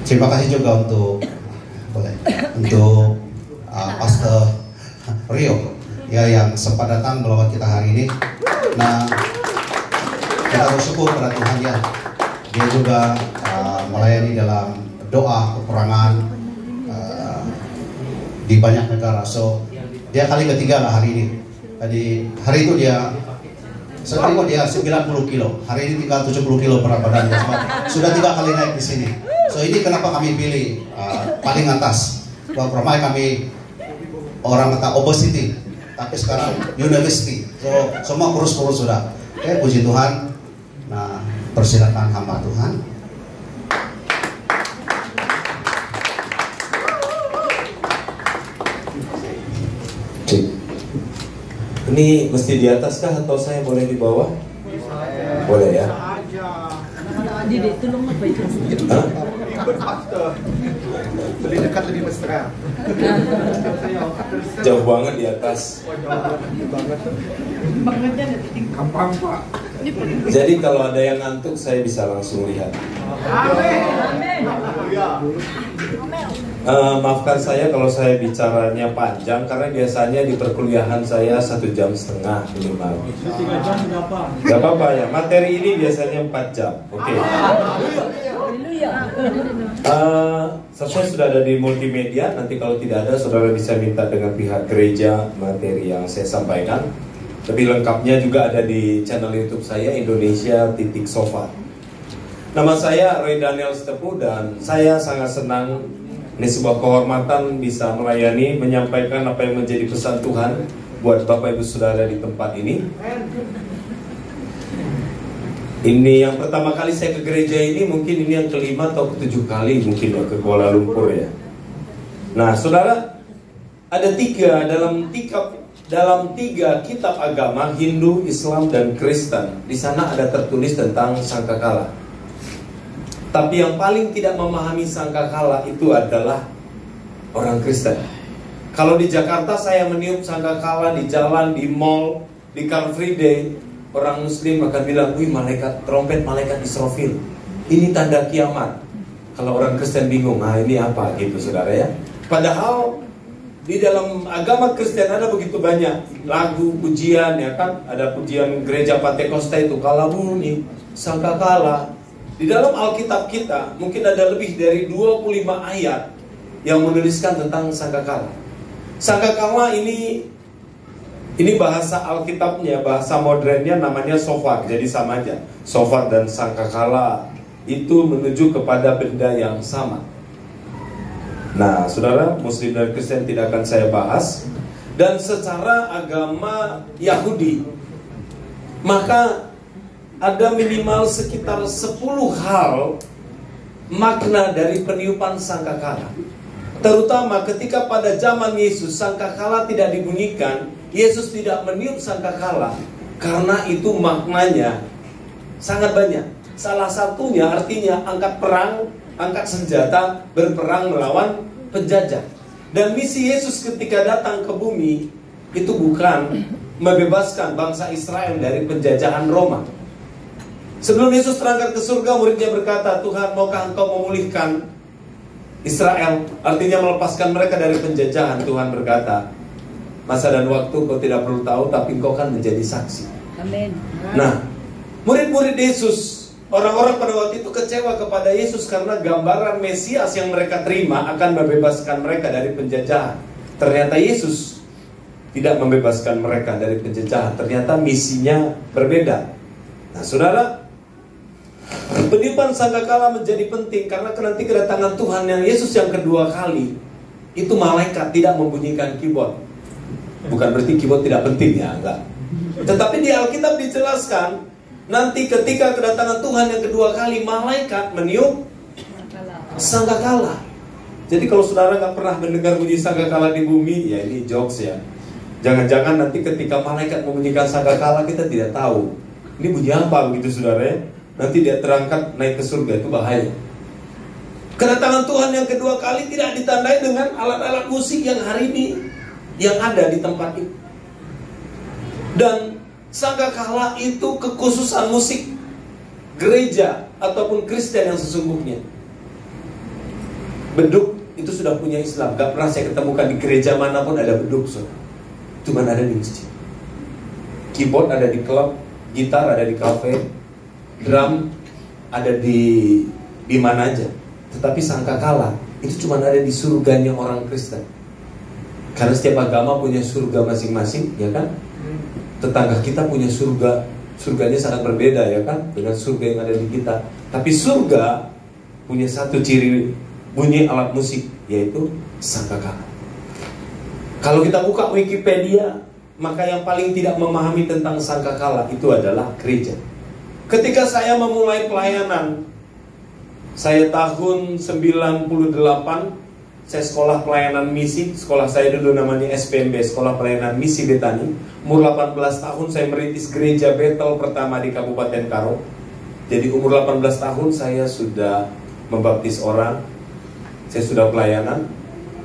Terima kasih juga untuk Pastor Rio ya yang sempat datang melawat kita hari ini. Nah, kita bersyukur pada Tuhan ya. Dia juga melayani dalam doa peperangan di banyak negara. So dia kali ketiga lah hari ini. Tadi hari itu dia sekarang dia 90 kilo. Hari ini tinggal 70 kilo berat badannya. Sudah 3 kali naik di sini. So ini kenapa kami pilih paling atas. Bahwa ramai kami orang kata obesity, tapi sekarang university. So semua kurus-kurus sudah. Oke, puji Tuhan. Nah, persilakan hamba Tuhan. Ini mesti di atas kah atau saya boleh di bawah? Boleh ya. Lebih dekat, lebih mesra. Jauh banget di atas. Gampang Pak. Jadi kalau ada yang ngantuk saya bisa langsung lihat. Maafkan saya kalau saya bicaranya panjang karena biasanya di perkuliahan saya 1,5 jam minimal. 3 jam berapa? Gak apa-apa ya. Materi ini biasanya 4 jam. Oke. Saya sudah ada di multimedia. Nanti kalau tidak ada, saudara bisa minta dengan pihak gereja materi yang saya sampaikan. Lebih lengkapnya juga ada di channel YouTube saya Indonesia.Sofa. Nama saya Roy Daniel Sitepu dan saya sangat senang. Ini sebuah kehormatan bisa melayani, menyampaikan apa yang menjadi pesan Tuhan buat Bapak Ibu Saudara di tempat ini. Ini yang pertama kali saya ke gereja ini, mungkin ini yang kelima atau ketujuh kali mungkin ya ke Kuala Lumpur ya. Nah, saudara, ada dalam tiga kitab agama Hindu, Islam, dan Kristen. Di sana ada tertulis tentang sangkakala. Tapi yang paling tidak memahami sangkakala itu adalah orang Kristen. Kalau di Jakarta saya meniup sangkakala di jalan, di mall, di Car Free Day, orang Muslim akan bilang, wih malaikat, trompet malaikat Israfil, ini tanda kiamat. Kalau orang Kristen bingung, nah ini apa gitu saudara ya. Padahal di dalam agama Kristen ada begitu banyak lagu, pujian ya kan. Ada pujian gereja Pantekosta itu, kalabunyi, sangkakala. Di dalam Alkitab kita mungkin ada lebih dari 25 ayat yang menuliskan tentang sangkakala. Sangkakala ini bahasa Alkitabnya, bahasa modernnya namanya sofar. Jadi sama aja. Sofar dan sangkakala itu menuju kepada benda yang sama. Nah, saudara, Muslim dan Kristen tidak akan saya bahas. Dan secara agama Yahudi, maka ada minimal sekitar 10 hal makna dari peniupan sangkakala. Terutama ketika pada zaman Yesus sangkakala tidak dibunyikan, Yesus tidak meniup sangkakala karena itu maknanya sangat banyak. Salah satunya artinya angkat perang, angkat senjata, berperang melawan penjajah. Dan misi Yesus ketika datang ke bumi itu bukan membebaskan bangsa Israel dari penjajahan Roma. Sebelum Yesus terangkat ke surga, muridnya berkata, Tuhan, maukah engkau memulihkan Israel? Artinya melepaskan mereka dari penjajahan. Tuhan berkata, masa dan waktu kau tidak perlu tahu, tapi engkau kan menjadi saksi. Amin. Nah, murid-murid Yesus, orang-orang pada waktu itu kecewa kepada Yesus karena gambaran Mesias yang mereka terima akan membebaskan mereka dari penjajahan. Ternyata Yesus tidak membebaskan mereka dari penjajahan. Ternyata misinya berbeda. Nah, saudara, peniupan sangkakala menjadi penting karena nanti kedatangan Tuhan yang Yesus yang kedua kali itu malaikat tidak membunyikan keyboard. Bukan berarti keyboard tidak penting ya, enggak. Tetapi di Alkitab dijelaskan nanti ketika kedatangan Tuhan yang kedua kali malaikat meniup sangkakala. Jadi kalau saudara nggak pernah mendengar bunyi sangkakala di bumi, ya ini jokes ya. Jangan-jangan nanti ketika malaikat membunyikan sangkakala kita tidak tahu ini bunyi apa begitu saudara ya. Nanti dia terangkat naik ke surga, itu bahaya. Kedatangan Tuhan yang kedua kali tidak ditandai dengan alat-alat musik yang hari ini yang ada di tempat itu. Dan sangkakala itu kekhususan musik gereja ataupun Kristen yang sesungguhnya. Beduk itu sudah punya Islam. Gak pernah saya ketemukan di gereja manapun ada beduk, saudara. Cuma ada di masjid. Keyboard ada di klub, gitar ada di kafe, drum ada di mana aja. Tetapi sangkakala itu cuma ada di surganya orang Kristen. Karena setiap agama punya surga masing-masing, ya kan? Tetangga kita punya surga, surganya sangat berbeda, ya kan? Dengan surga yang ada di kita. Tapi surga punya satu ciri bunyi alat musik, yaitu sangkakala. Kalau kita buka Wikipedia, maka yang paling tidak memahami tentang sangkakala itu adalah gereja. Ketika saya memulai pelayanan, saya tahun 98, saya sekolah pelayanan misi. Sekolah saya dulu namanya SPMB, Sekolah Pelayanan Misi Betani. Umur 18 tahun saya merintis gereja Betel pertama di Kabupaten Karo. Jadi umur 18 tahun saya sudah membaptis orang, saya sudah pelayanan.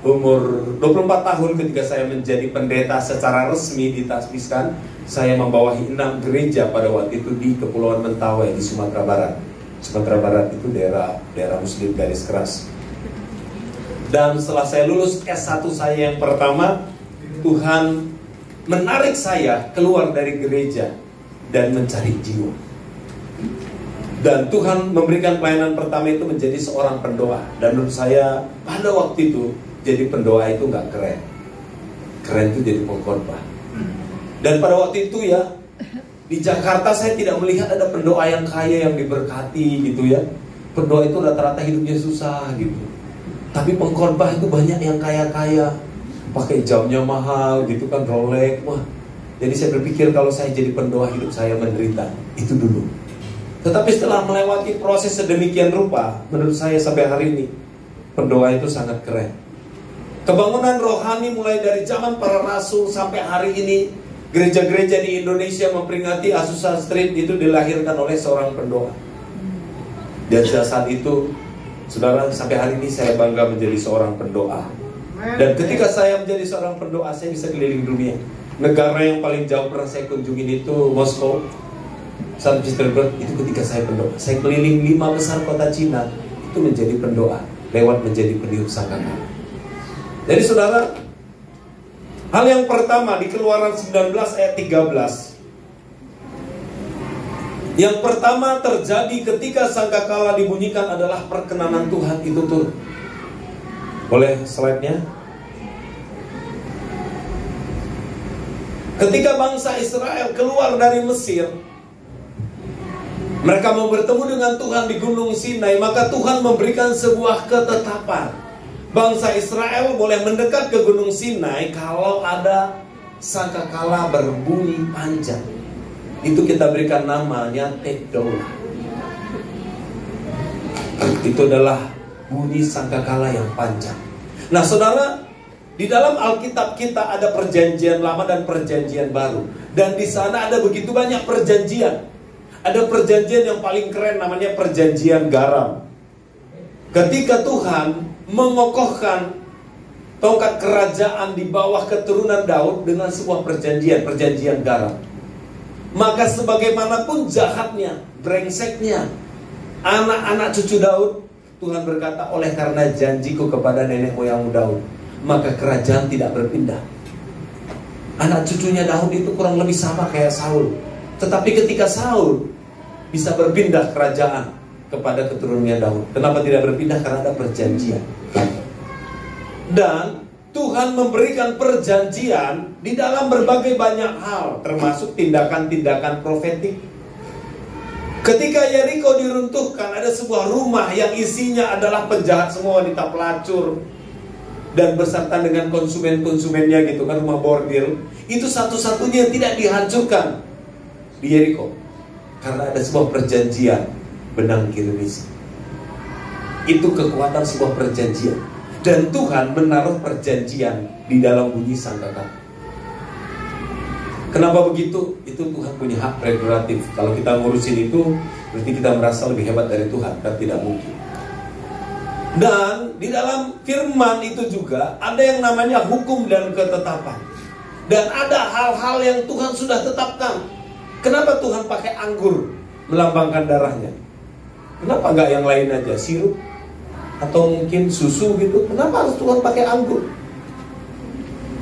Umur 24 tahun ketika saya menjadi pendeta secara resmi ditasbiskan, saya membawahi 6 gereja pada waktu itu di Kepulauan Mentawai di Sumatera Barat. Sumatera Barat itu daerah Muslim garis keras. Dan setelah saya lulus S1 saya yang pertama, Tuhan menarik saya keluar dari gereja dan mencari jiwa. Dan Tuhan memberikan pelayanan pertama itu menjadi seorang pendoa. Dan menurut saya pada waktu itu jadi pendoa itu gak keren. Keren itu jadi pengkhotbah. Dan pada waktu itu ya, di Jakarta saya tidak melihat ada pendoa yang kaya yang diberkati gitu ya. Pendoa itu rata-rata hidupnya susah gitu. Tapi pengkhotbah itu banyak yang kaya-kaya, pakai jamnya mahal gitu kan, Rolex. Wah, jadi saya berpikir kalau saya jadi pendoa hidup saya menderita. Itu dulu. Tetapi setelah melewati proses sedemikian rupa, menurut saya sampai hari ini pendoa itu sangat keren. Kebangunan rohani mulai dari zaman para rasul sampai hari ini, gereja-gereja di Indonesia memperingati Azusa Street itu dilahirkan oleh seorang pendoa. Dan saat itu, saudara, sampai hari ini saya bangga menjadi seorang pendoa. Dan ketika saya menjadi seorang pendoa, saya bisa keliling dunia. Negara yang paling jauh pernah saya kunjungin itu Moskow, Saint Petersburg, itu ketika saya pendoa. Saya keliling 5 besar kota Cina, itu menjadi pendoa, lewat menjadi peniup sangkakala. Jadi saudara, hal yang pertama di Keluaran 19 ayat 13, yang pertama terjadi ketika sangkakala dibunyikan adalah perkenanan Tuhan itu turun. Boleh slide-nya? Ketika bangsa Israel keluar dari Mesir, mereka mau bertemu dengan Tuhan di Gunung Sinai, maka Tuhan memberikan sebuah ketetapan. Bangsa Israel boleh mendekat ke Gunung Sinai kalau ada sangkakala berbunyi panjang. Itu kita berikan namanya tekdolah. Itu adalah bunyi sangkakala yang panjang. Nah saudara, di dalam Alkitab kita ada perjanjian lama dan perjanjian baru. Dan di sana ada begitu banyak perjanjian. Ada perjanjian yang paling keren namanya perjanjian garam. Ketika Tuhan mengokohkan tongkat kerajaan di bawah keturunan Daud dengan sebuah perjanjian garam. Maka sebagaimanapun jahatnya, brengseknya anak-anak cucu Daud, Tuhan berkata, oleh karena janjiku kepada nenek moyangmu Daud, maka kerajaan tidak berpindah. Anak cucunya Daud itu kurang lebih sama kayak Saul. Tetapi ketika Saul bisa berpindah kerajaan kepada keturunannya Daud, kenapa tidak berpindah? Karena ada perjanjian. Dan Tuhan memberikan perjanjian di dalam berbagai banyak hal, termasuk tindakan-tindakan profetik. Ketika Yeriko diruntuhkan, ada sebuah rumah yang isinya adalah penjahat semua, wanita pelacur dan beserta dengan konsumen-konsumennya gitu kan, rumah bordil. Itu satu-satunya yang tidak dihancurkan di Yeriko, karena ada sebuah perjanjian benang kirmis. Itu kekuatan sebuah perjanjian. Dan Tuhan menaruh perjanjian di dalam bunyi sangkakala. Kenapa begitu? Itu Tuhan punya hak prerogatif. Kalau kita ngurusin itu, berarti kita merasa lebih hebat dari Tuhan. Dan tidak mungkin. Dan di dalam firman itu juga ada yang namanya hukum dan ketetapan. Dan ada hal-hal yang Tuhan sudah tetapkan. Kenapa Tuhan pakai anggur melambangkan darahnya? Kenapa enggak yang lain aja? Sirup? atau mungkin susu gitu. Kenapa harus Tuhan pakai anggur?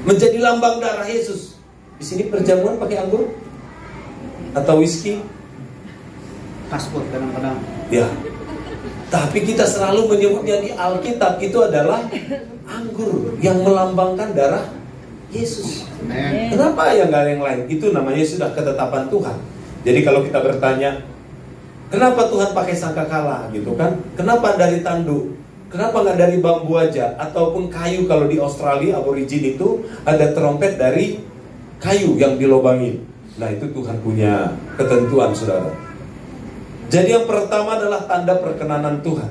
Menjadi lambang darah Yesus. Di sini perjamuan pakai anggur atau whisky? Paspor kadang-kadang. Ya. Tapi kita selalu menyebutnya di Alkitab itu adalah anggur yang melambangkan darah Yesus. Kenapa ya nggak ada yang lain? Itu namanya sudah ketetapan Tuhan. Jadi kalau kita bertanya, kenapa Tuhan pakai sangkakala gitu kan? Kenapa dari tanduk? Kenapa nggak dari bambu aja? Ataupun kayu? Kalau di Australia aborigin itu ada trompet dari kayu yang dilobangin. Nah itu Tuhan punya ketentuan, saudara. Jadi yang pertama adalah tanda perkenanan Tuhan.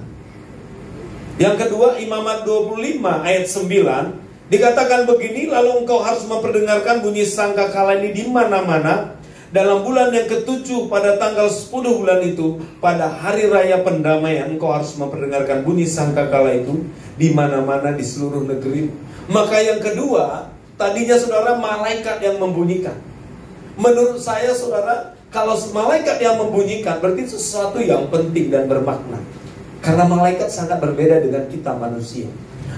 Yang kedua, Imamat 25 ayat 9 dikatakan begini, lalu engkau harus memperdengarkan bunyi sangkakala ini di mana-mana. Dalam bulan yang ke-7 pada tanggal 10 bulan itu, pada hari raya pendamaian, engkau harus memperdengarkan bunyi sangkakala itu di mana-mana di seluruh negeri. Maka yang kedua, tadinya saudara malaikat yang membunyikan. Menurut saya saudara, kalau malaikat yang membunyikan berarti sesuatu yang penting dan bermakna. Karena malaikat sangat berbeda dengan kita manusia.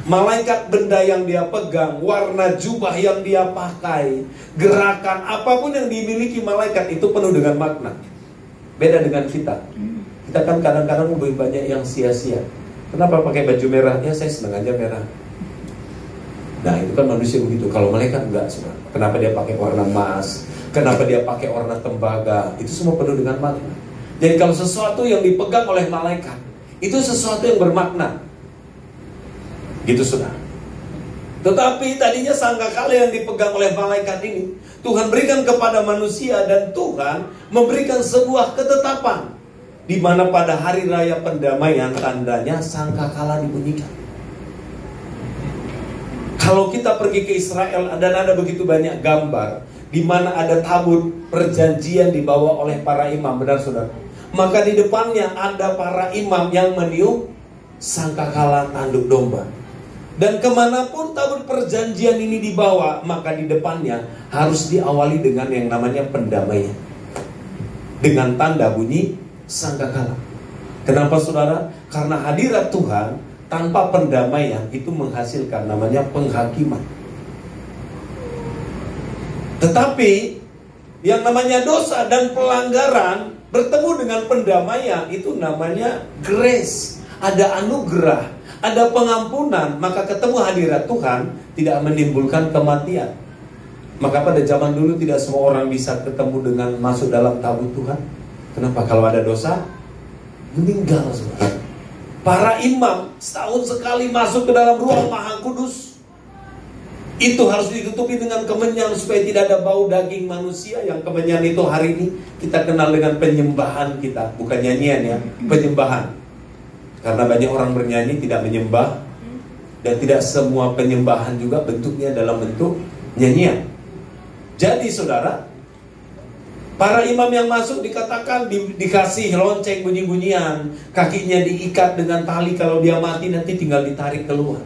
Malaikat, benda yang dia pegang, warna jubah yang dia pakai, gerakan apapun yang dimiliki malaikat itu penuh dengan makna. Beda dengan kita. Kita kan kadang-kadang lebih banyak yang sia-sia. Kenapa pakai baju merah? Ya saya senang aja merah. Nah itu kan manusia begitu. Kalau malaikat enggak, saudara. Kenapa dia pakai warna emas? Kenapa dia pakai warna tembaga? Itu semua penuh dengan makna. Jadi kalau sesuatu yang dipegang oleh malaikat, itu sesuatu yang bermakna. Gitu saudara. Tetapi tadinya sangkakala yang dipegang oleh malaikat ini Tuhan berikan kepada manusia, dan Tuhan memberikan sebuah ketetapan di mana pada hari raya pendamaian tandanya sangkakala dibunyikan. Kalau kita pergi ke Israel dan ada begitu banyak gambar di mana ada tabut perjanjian dibawa oleh para imam, benar saudara? Maka di depannya ada para imam yang meniup sangkakala tanduk domba. Dan kemanapun tabut perjanjian ini dibawa, maka di depannya harus diawali dengan yang namanya pendamaian, dengan tanda bunyi sangkakala. Kenapa saudara? Karena hadirat Tuhan tanpa pendamaian itu menghasilkan namanya penghakiman. Tetapi yang namanya dosa dan pelanggaran bertemu dengan pendamaian itu namanya grace. Ada anugerah, ada pengampunan, maka ketemu hadirat Tuhan tidak menimbulkan kematian. Maka pada zaman dulu tidak semua orang bisa ketemu dengan masuk dalam tabut Tuhan. Kenapa? Kalau ada dosa, meninggal semua. Para imam setahun sekali masuk ke dalam ruang Maha Kudus. Itu harus ditutupi dengan kemenyan supaya tidak ada bau daging manusia. Yang kemenyan itu hari ini kita kenal dengan penyembahan kita, bukan nyanyian ya, penyembahan. Karena banyak orang bernyanyi tidak menyembah, dan tidak semua penyembahan juga bentuknya dalam bentuk nyanyian. Jadi saudara, para imam yang masuk dikatakan dikasih lonceng bunyi-bunyian, kakinya diikat dengan tali, kalau dia mati nanti tinggal ditarik keluar.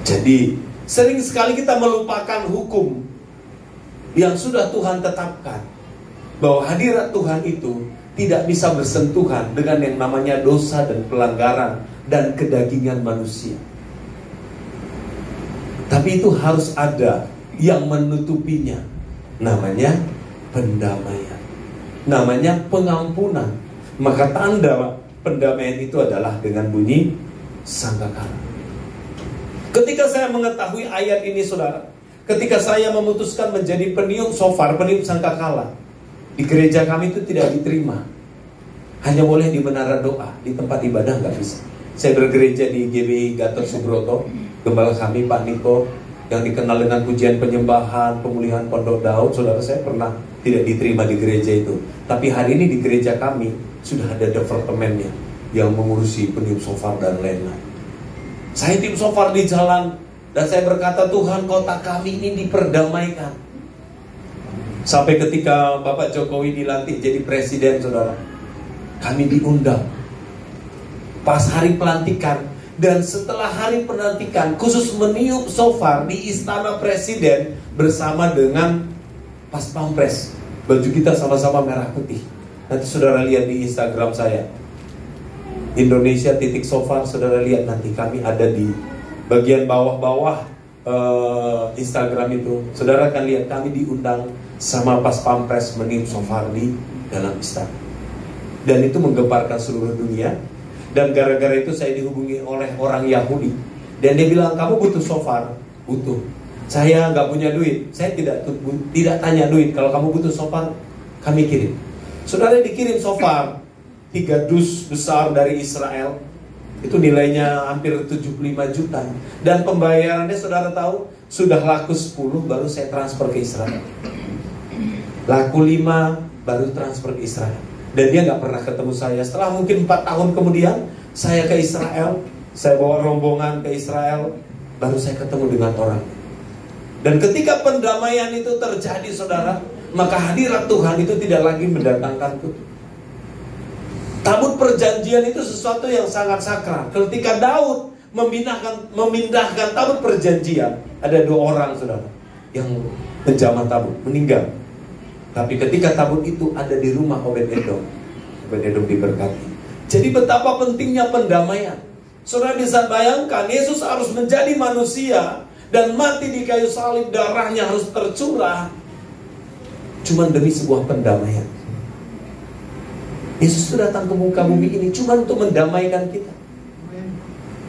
Jadi sering sekali kita melupakan hukum yang sudah Tuhan tetapkan, bahwa hadirat Tuhan itu tidak bisa bersentuhan dengan yang namanya dosa dan pelanggaran dan kedagingan manusia. Tapi itu harus ada yang menutupinya, namanya pendamaian, namanya pengampunan. Maka tanda pendamaian itu adalah dengan bunyi sangkakala. Ketika saya mengetahui ayat ini saudara, ketika saya memutuskan menjadi peniup shofar, peniup sangkakala, di gereja kami itu tidak diterima. Hanya boleh di menara doa, di tempat ibadah nggak bisa. Saya bergereja di GBI Gatot Subroto. Gembala kami Pak Niko, yang dikenal dengan pujian penyembahan, pemulihan Pondok Daud, saudara saya pernah tidak diterima di gereja itu. Tapi hari ini di gereja kami sudah ada departemennya yang mengurusi peniup shofar dan lain-lain. Saya tiup shofar di jalan dan saya berkata, Tuhan, kota kami ini diperdamaikan. Sampai ketika Bapak Jokowi dilantik jadi presiden, saudara, kami diundang pas hari pelantikan. Dan setelah hari pelantikan, khusus meniup shofar di Istana Presiden bersama dengan Pas Pampres. Baju kita sama-sama merah putih. Nanti saudara lihat di Instagram saya. Indonesia titik shofar, saudara lihat nanti kami ada di bagian bawah-bawah Instagram itu. Saudara akan lihat kami diundang sama Pas Pampres meniup shofar di dalam istana. Dan itu menggemparkan seluruh dunia. Dan gara-gara itu saya dihubungi oleh orang Yahudi. Dan dia bilang, kamu butuh shofar? Butuh. Saya nggak punya duit. Saya tidak tanya duit. Kalau kamu butuh shofar, kami kirim. Saudara dikirim shofar 3 dus besar dari Israel. Itu nilainya hampir 75 juta. Dan pembayarannya saudara tahu, sudah laku 10 baru saya transfer ke Israel. Laku 5 baru transfer ke Israel. Dan dia nggak pernah ketemu saya. Setelah mungkin 4 tahun kemudian saya ke Israel, saya bawa rombongan ke Israel, baru saya ketemu dengan orang. Dan ketika pendamaian itu terjadi saudara, maka hadirat Tuhan itu tidak lagi mendatangkan kutuk. Tabut perjanjian itu sesuatu yang sangat sakral. Ketika Daud memindahkan tabut perjanjian, ada 2 orang saudara yang menjamah tabut, meninggal. Tapi ketika tabut itu ada di rumah Obed-Edom, Obed-Edom diberkati. Jadi betapa pentingnya pendamaian. Saudara bisa bayangkan, Yesus harus menjadi manusia dan mati di kayu salib, darahnya harus tercurah cuma demi sebuah pendamaian. Yesus itu datang ke muka bumi ini cuma untuk mendamaikan kita.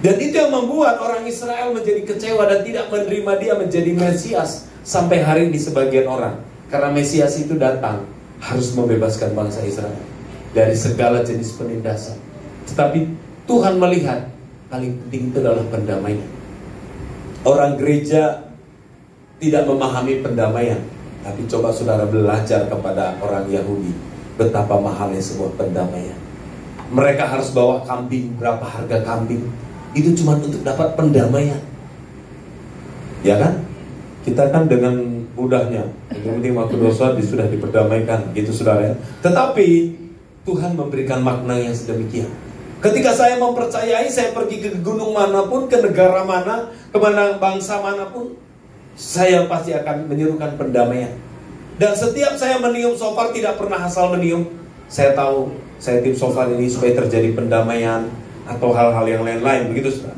Dan itu yang membuat orang Israel menjadi kecewa dan tidak menerima dia menjadi Mesias sampai hari ini sebagian orang. Karena Mesias itu datang harus membebaskan bangsa Israel dari segala jenis penindasan. Tetapi Tuhan melihat paling penting itu adalah pendamaian. Orang gereja tidak memahami pendamaian. Tapi coba saudara belajar kepada orang Yahudi betapa mahalnya sebuah pendamaian. Mereka harus bawa kambing, berapa harga kambing. Itu cuma untuk dapat pendamaian. Ya kan? Kita kan dengan mudahnya, yang penting waktu dosa sudah diperdamaikan, gitu saudara ya. Tetapi Tuhan memberikan makna yang sedemikian. Ketika saya mempercayai, saya pergi ke gunung manapun, ke negara mana, kemana bangsa manapun, saya pasti akan menyerukan pendamaian. Dan setiap saya meniup shofar tidak pernah asal meniup. Saya tahu saya tiup shofar ini supaya terjadi pendamaian atau hal-hal yang lain-lain, begitu saudara.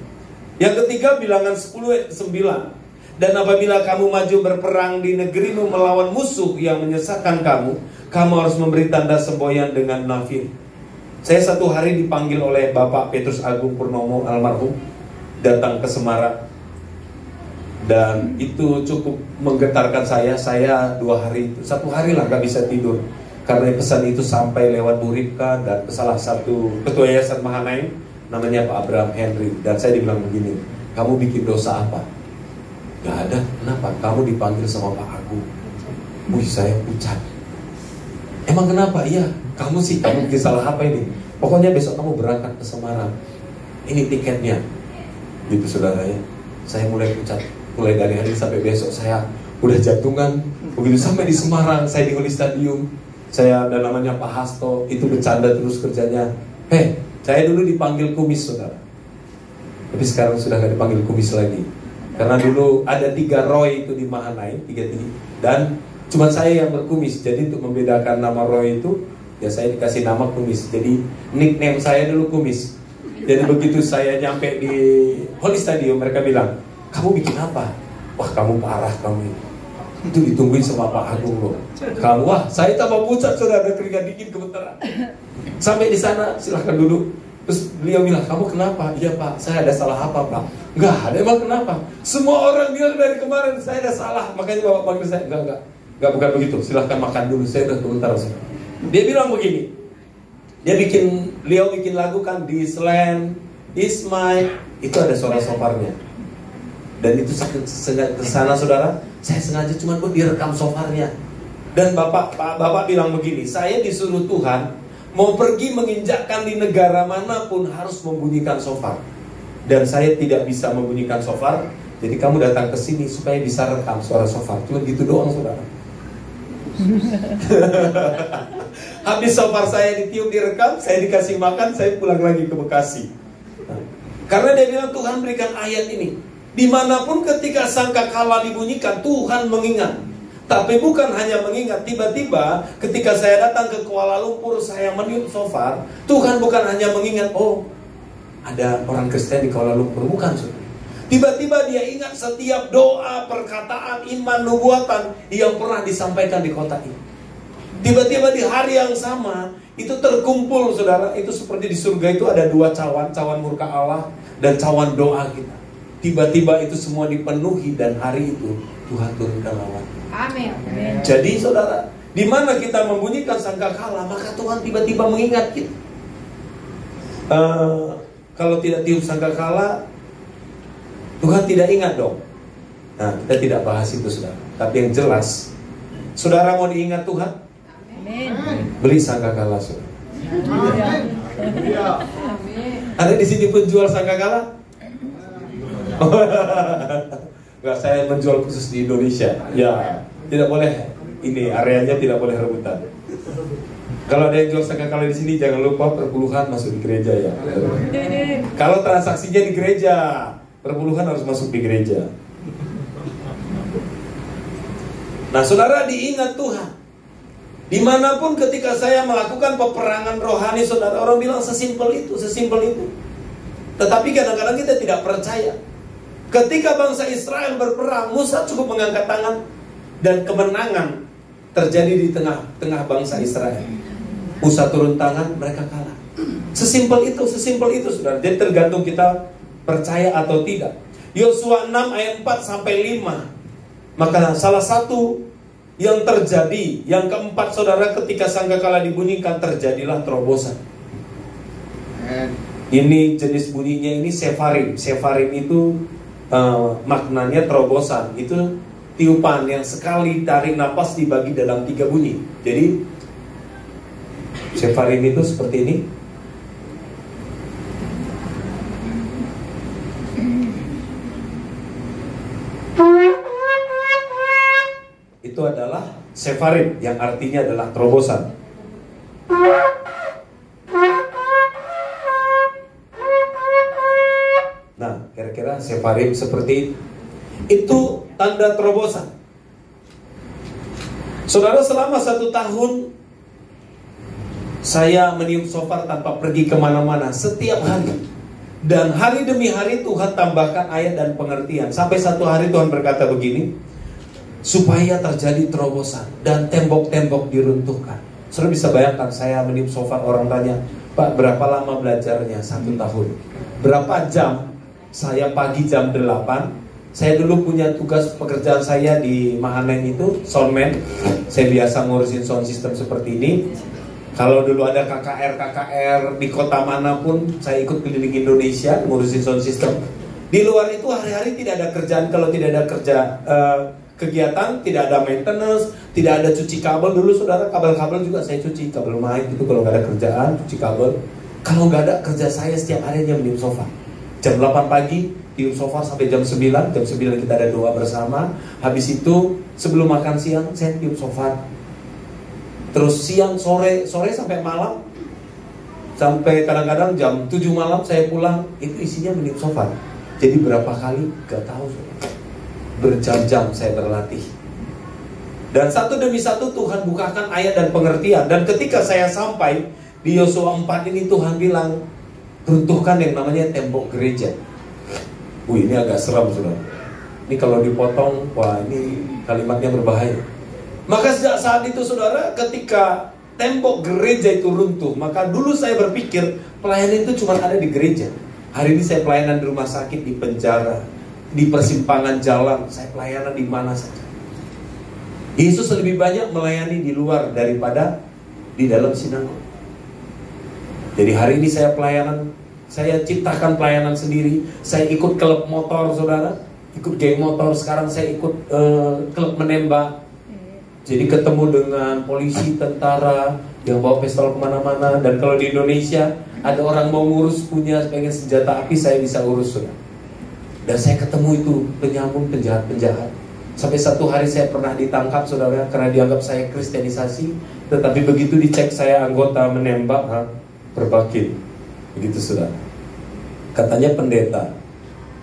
Yang ketiga, bilangan 10 ayat 9. Dan apabila kamu maju berperang di negerimu melawan musuh yang menyesatkan kamu, kamu harus memberi tanda semboyan dengan nafir. Saya satu hari dipanggil oleh Bapak Petrus Agung Purnomo almarhum, datang ke Semarang. Dan itu cukup menggetarkan saya 2 hari, 1 hari lah gak bisa tidur. Karena pesan itu sampai lewat Bu Ripka dan ke salah satu ketua Yayasan Mahanaim, namanya Pak Abraham Henry. Dan saya dibilang begini, kamu bikin dosa apa? Gak ada, kenapa? Kamu dipanggil sama Pak Agung. Wih, saya pucat. Emang kenapa? Iya, kamu bikin salah apa ini? Pokoknya besok kamu berangkat ke Semarang. Ini tiketnya. Gitu saudara ya. Saya mulai pucat. Mulai dari hari sampai besok saya udah jantungan. Begitu sampai di Semarang, saya di Holy Stadium. Saya ada namanya Pak Hasto, itu bercanda terus kerjanya. Saya dulu dipanggil kumis saudara. Tapi sekarang sudah gak dipanggil kumis lagi. Karena dulu ada 3 Roy itu di Mahanaim, 3 dan cuma saya yang berkumis. Jadi untuk membedakan nama Roy itu, ya saya dikasih nama kumis. Jadi nickname saya dulu kumis. Jadi begitu saya nyampe di Holy Stadium, mereka bilang, kamu bikin apa? Wah, kamu parah kamu ini. Itu ditungguin sama Pak Agung loh. Kamu, wah, saya tambah pucat sudah ada keringat dingin kebetulan. Sampai di sana, silahkan duduk. Terus beliau bilang, kamu kenapa? Iya Pak, saya ada salah apa Pak? Enggak ada, emang kenapa? Semua orang bilang dari kemarin saya ada salah. Makanya Bapak panggil saya, enggak, bukan begitu. Silahkan makan dulu, saya udah sebentar. Dia bilang begini, beliau bikin lagu kan, This Land Is Mine, itu ada suara sofarnya. Dan itu kesana saudara, saya sengaja cuma buat direkam sofarnya. Dan Bapak bilang begini, saya disuruh Tuhan mau pergi menginjakkan di negara manapun harus membunyikan shofar. Dan saya tidak bisa membunyikan shofar, jadi kamu datang ke sini supaya bisa rekam suara shofar. Cuma gitu doang saudara. Habis shofar saya ditiup, direkam, saya dikasih makan, saya pulang lagi ke Bekasi. Karena dia bilang Tuhan berikan ayat ini, dimanapun ketika sangkakala dibunyikan, Tuhan mengingat. Tapi bukan hanya mengingat, tiba-tiba ketika saya datang ke Kuala Lumpur, saya meniup shofar, Tuhan bukan hanya mengingat, oh ada orang Kristen di Kuala Lumpur, bukan saudara. Tiba-tiba dia ingat setiap doa, perkataan, iman, nubuatan yang pernah disampaikan di kota ini. Tiba-tiba di hari yang sama itu terkumpul saudara. Itu seperti di surga itu ada dua cawan, cawan murka Allah dan cawan doa kita. Tiba-tiba itu semua dipenuhi dan hari itu Tuhan turunkan lawan. Amin. Jadi saudara, di mana kita membunyikan sangkakala, maka Tuhan tiba-tiba mengingat kita. Kalau tidak tiup sangkakala, Tuhan tidak ingat dong. Nah, kita tidak bahas itu saudara. Tapi yang jelas, saudara mau diingat Tuhan? Amin. Beli sangkakala saudara. Amin. Ada di sini penjual sangkakala? Enggak, saya menjual khusus di Indonesia. Ya, tidak boleh. Ini areanya tidak boleh rebutan. Kalau ada yang jual sangkakala di sini, jangan lupa perpuluhan masuk di gereja ya. Kalau transaksinya di gereja, perpuluhan harus masuk di gereja. Nah, saudara diingat Tuhan. Dimanapun ketika saya melakukan peperangan rohani, saudara, orang bilang sesimpel itu, sesimpel itu. Tetapi kadang-kadang kita tidak percaya. Ketika bangsa Israel berperang, Musa cukup mengangkat tangan dan kemenangan terjadi di tengah-tengah bangsa Israel. Musa turun tangan, mereka kalah. Sesimpel itu, saudara. Jadi tergantung kita percaya atau tidak. Yosua 6 ayat 4 sampai 5. Maka salah satu yang terjadi, yang keempat saudara, ketika sangkakala dibunyikan terjadilah terobosan. Ini jenis bunyinya ini sefarim. Sefarim itu maknanya terobosan. Itu tiupan yang sekali tarik napas dibagi dalam 3 bunyi. Jadi sefarim itu seperti ini. Itu adalah sefarim yang artinya adalah terobosan. Nah, kira-kira sefarim seperti itu tanda terobosan. Saudara, selama 1 tahun saya meniup shofar tanpa pergi kemana-mana setiap hari. Dan hari demi hari Tuhan tambahkan ayat dan pengertian. Sampai satu hari Tuhan berkata begini, supaya terjadi terobosan dan tembok-tembok diruntuhkan. Saudara bisa bayangkan, saya meniup shofar, orang tanya, Pak, berapa lama belajarnya? 1 tahun. Berapa jam? Saya pagi jam 8. Saya dulu punya tugas pekerjaan saya di Mahanen itu, soundman. Saya biasa ngurusin sound system seperti ini. Kalau dulu ada KKR di kota manapun, saya ikut keliling Indonesia ngurusin sound system. Di luar itu hari-hari tidak ada kerjaan. Kalau tidak ada kegiatan, tidak ada maintenance, tidak ada cuci kabel. Dulu saudara, kabel-kabel juga saya cuci, kabel mic itu kalau nggak ada kerjaan, cuci kabel. Kalau nggak ada kerja, saya setiap hari hanya meniup shofar. Jam 8 pagi tiup shofar sampai jam 9. Jam 9 kita ada doa bersama. Habis itu sebelum makan siang saya tiup shofar. Terus siang, sore sampai malam. Sampai kadang-kadang jam 7 malam saya pulang, itu isinya meniup shofar. Jadi berapa kali? Gak tahu. Berjam-jam saya berlatih. Dan satu demi satu Tuhan bukakan ayat dan pengertian. Dan ketika saya sampai di Yosua 4 ini, Tuhan bilang, runtuhkan yang namanya tembok gereja. Ini agak seram saudara. Ini kalau dipotong, wah ini kalimatnya berbahaya. Maka sejak saat itu saudara, ketika tembok gereja itu runtuh, maka dulu saya berpikir pelayanan itu cuma ada di gereja. Hari ini saya pelayanan di rumah sakit, di penjara, di persimpangan jalan, saya pelayanan di mana saja. Yesus lebih banyak melayani di luar daripada di dalam sinagog. Jadi hari ini saya pelayanan, saya ciptakan pelayanan sendiri. Saya ikut klub motor saudara, ikut geng motor. Sekarang saya ikut klub menembak. Jadi ketemu dengan polisi, tentara yang bawa pistol kemana-mana. Dan kalau di Indonesia ada orang mau ngurus, punya pengen senjata api, saya bisa urus saudara. Dan saya ketemu itu penyambung penjahat-penjahat. Sampai satu hari saya pernah ditangkap saudara, karena dianggap saya kristenisasi. Tetapi begitu dicek saya anggota menembak, berbakin. Begitu saudara. Katanya pendeta.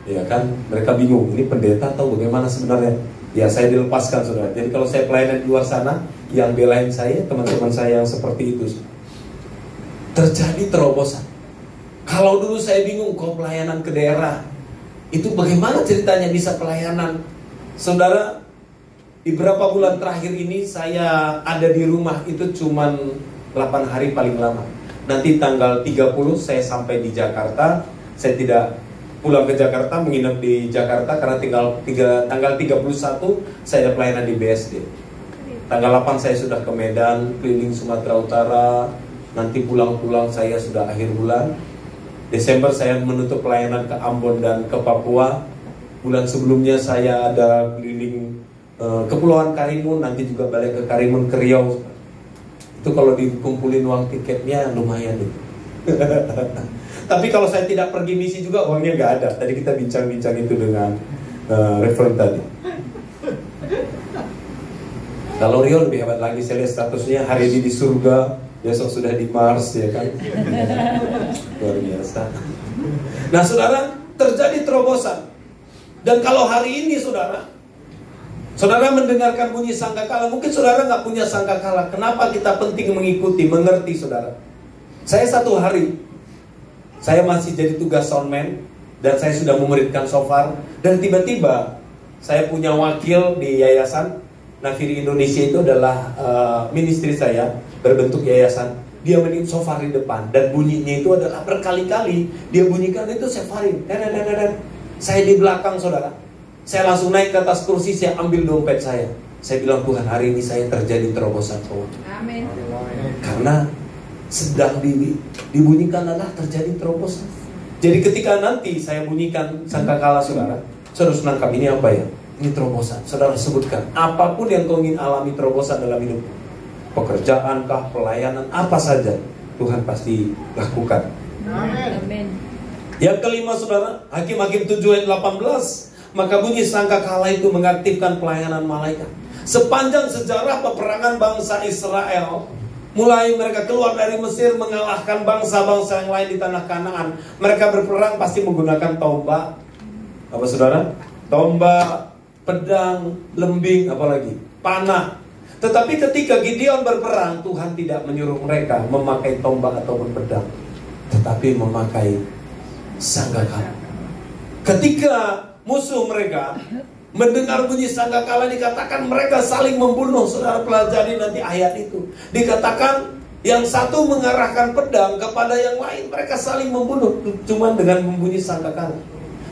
Ya kan, mereka bingung, ini pendeta atau bagaimana sebenarnya. Ya saya dilepaskan saudara. Jadi kalau saya pelayanan di luar sana, yang belain saya, teman-teman saya yang seperti itu. Terjadi terobosan. Kalau dulu saya bingung, kok pelayanan ke daerah itu bagaimana ceritanya bisa pelayanan? Saudara, di beberapa bulan terakhir ini saya ada di rumah itu cuman 8 hari paling lama. Nanti tanggal 30 saya sampai di Jakarta. Saya tidak pulang ke Jakarta, menginap di Jakarta karena tanggal 31 saya ada pelayanan di BSD. Tanggal 8 saya sudah ke Medan, keliling Sumatera Utara. Nanti pulang-pulang saya sudah akhir bulan. Desember saya menutup pelayanan ke Ambon dan ke Papua. Bulan sebelumnya saya ada keliling Kepulauan Karimun, nanti juga balik ke Karimun, ke Riau. Itu kalau dikumpulin uang tiketnya lumayan itu. Tapi kalau saya tidak pergi misi juga uangnya nggak ada. Tadi kita bincang-bincang itu dengan referen tadi. Kalau Rio lebih hebat lagi, saya lihat statusnya hari ini di surga, besok sudah di Mars, ya kan? Luar biasa. Nah saudara, terjadi terobosan. Dan kalau hari ini saudara mendengarkan bunyi sangkakala, mungkin saudara nggak punya sangkakala. Kenapa kita penting mengikuti, mengerti saudara? Saya satu hari, saya masih jadi tugas soundman, dan saya sudah memuridkan shofar. Dan tiba-tiba saya punya wakil di yayasan Nafiri Indonesia, itu adalah ministry saya, berbentuk yayasan. Dia meniup shofar di depan, dan bunyinya itu adalah berkali-kali dia bunyikan itu sefarin. Dan saya di belakang saudara. Saya langsung naik ke atas kursi, saya ambil dompet saya. Saya bilang, Tuhan, hari ini saya terjadi terobosan keuangan. Amin. Karena sedang dibunyikan adalah terjadi terobosan. Jadi ketika nanti saya bunyikan sangkakala saudara harus menangkap ini apa ya? Ini terobosan. Saudara sebutkan apapun yang kau ingin alami terobosan dalam hidup, pekerjaan kah, pelayanan, apa saja, Tuhan pasti lakukan. Amin. Yang kelima saudara, Hakim-Hakim 7 ayat 18, maka bunyi sangkakala itu mengaktifkan pelayanan malaikat. Sepanjang sejarah peperangan bangsa Israel, mulai mereka keluar dari Mesir mengalahkan bangsa-bangsa yang lain di tanah Kanaan, mereka berperang pasti menggunakan tombak. Apa saudara? Tombak, pedang, lembing, apalagi panah. Tetapi ketika Gideon berperang, Tuhan tidak menyuruh mereka memakai tombak ataupun pedang, tetapi memakai sangkakala. Ketika musuh mereka mendengar bunyi sangkakala, dikatakan mereka saling membunuh. Saudara pelajari nanti ayat itu. Dikatakan yang satu mengarahkan pedang kepada yang lain, mereka saling membunuh cuma dengan membunyi sangkakala.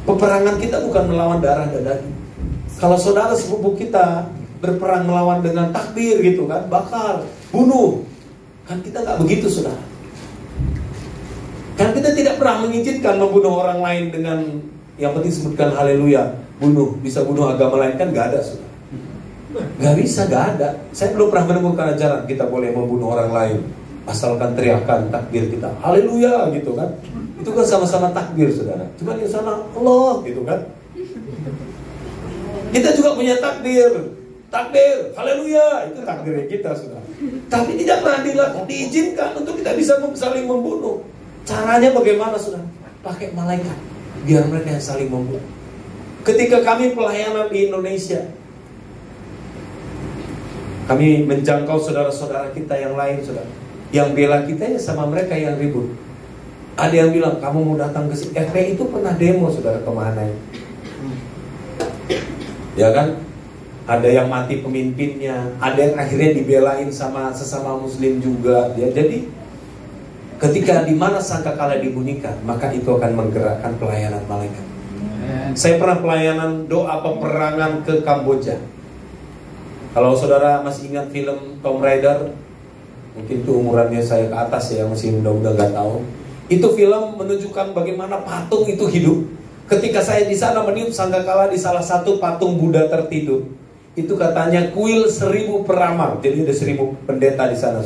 Peperangan kita bukan melawan darah dan daging. Kalau saudara sepupu kita berperang melawan dengan takbir gitu kan, bakar, bunuh, kan kita nggak begitu saudara. Kan kita tidak pernah mengizinkan membunuh orang lain dengan yang penting sebutkan haleluya, bunuh, bisa bunuh agama lain, kan nggak ada saudara. Nggak bisa, nggak ada. Saya belum pernah menemukan ajaran kita boleh membunuh orang lain asalkan teriakan takbir kita haleluya gitu kan. Itu kan sama-sama takbir saudara. Cuma di sana Allah gitu kan. Kita juga punya takbir, haleluya, itu takbirnya kita saudara. Tapi tidak pernah diizinkan untuk kita bisa saling membunuh. Caranya bagaimana saudara? Pakai malaikat, biar mereka yang saling membunuh. Ketika kami pelayanan di Indonesia, kami menjangkau saudara-saudara kita yang lain saudara. Yang bela kita ya sama mereka yang ribut. Ada yang bilang, kamu mau datang ke sini. FPI itu pernah demo saudara kemana ya? Ya kan? Ada yang mati pemimpinnya, ada yang akhirnya dibelain sama sesama muslim juga. Ya, jadi ketika di mana sangkakala dibunyikan, maka itu akan menggerakkan pelayanan malaikat. Saya pernah pelayanan doa peperangan ke Kamboja. Kalau saudara masih ingat film Tomb Raider, mungkin itu umurannya saya ke atas ya, masih muda-muda nggak tahu. Itu film menunjukkan bagaimana patung itu hidup. Ketika saya di sana meniup sangkakala di salah satu patung Buddha tertidur, itu katanya kuil 1000 peramal. Jadi ada 1000 pendeta di sana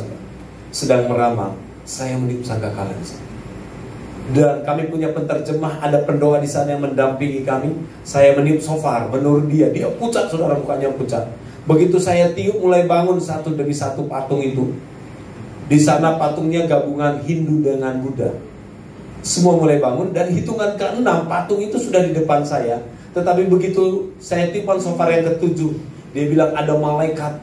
sedang meramal. Saya meniup sangkakala di sana. Dan kami punya penterjemah, ada pendoa di sana yang mendampingi kami. Saya meniup shofar, menurut dia pucat saudara, mukanya pucat. Begitu saya tiup, mulai bangun satu demi satu patung itu. Di sana patungnya gabungan Hindu dengan Buddha. Semua mulai bangun, dan hitungan ke-6 patung itu sudah di depan saya. Tetapi begitu saya tiupan shofar yang ke-7, dia bilang ada malaikat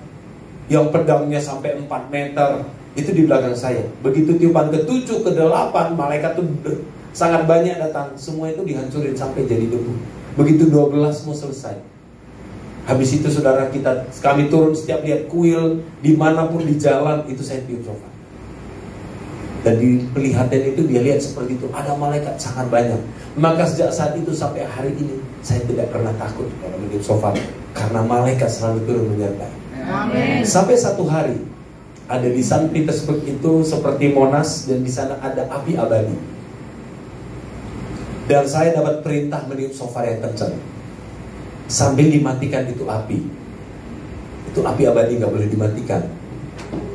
yang pedangnya sampai 4 meter. Itu di belakang saya. Begitu tiupan ke-7, ke-8, malaikat itu sangat banyak datang, semua itu dihancurin sampai jadi debu. Begitu 12 mau selesai. Habis itu saudara, kami turun, setiap lihat kuil dimanapun di jalan itu saya tiup shofar. Dan di pelihatan itu dia lihat seperti itu, ada malaikat sangat banyak. Maka sejak saat itu sampai hari ini saya tidak pernah takut kalau meniup shofar, karena malaikat selalu turun menyertai. Amin. Sampai satu hari ada di St. Petersburg itu seperti Monas, dan di sana ada api abadi. Dan saya dapat perintah meniup shofar yang kencang sambil dimatikan itu api. Itu api abadi, nggak boleh dimatikan.